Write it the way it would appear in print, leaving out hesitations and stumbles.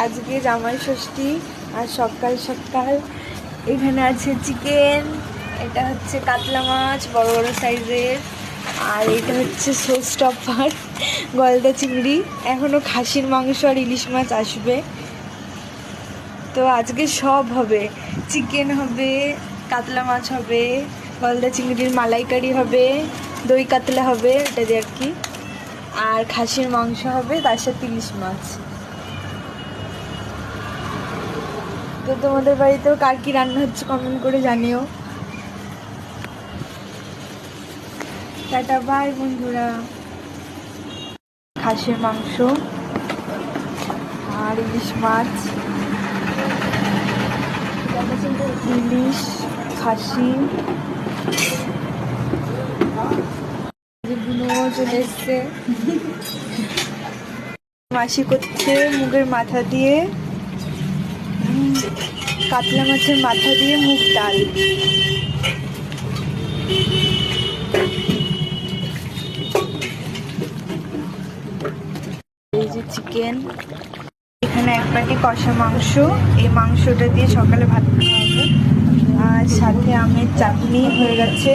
আজকে জামাই ষষ্ঠী আর সকাল সকাল এখানে আছে চিকেন, এটা হচ্ছে কাতলা মাছ বড় বড় সাইজের, আর এটা হচ্ছে সোস স্টপার গলদা চিংড়ি, এখনও খাসির মাংস আর ইলিশ মাছ আসবে। তো আজকে সব হবে, চিকেন হবে, কাতলা মাছ হবে, গলদা চিংড়ির মালাইকারি হবে, দই কাতলা হবে এটা দিয়ে আর কি, আর খাসির মাংস হবে, তার সাথে ইলিশ মাছ। তো তোমাদের বাড়িতেও কার কি রান্না হচ্ছে কমেন্ট করে জানিও। টাটা বাই বন্ধুরা। খাসির মাংস আর ইলিশ মাছ, ইলিশ খাসি গুলো চলে এসছে। মাসি করছে মুগের মাথা দিয়ে, কাতলা মাছের মাথা দিয়ে মুগ ডাল। এই যে চিকেন, এখানে এক প্যাটি কষা মাংস, এই মাংসটা দিয়ে সকালে ভাত খাওয়া হবে, আর সাথে আমের চাটনি হয়ে গেছে।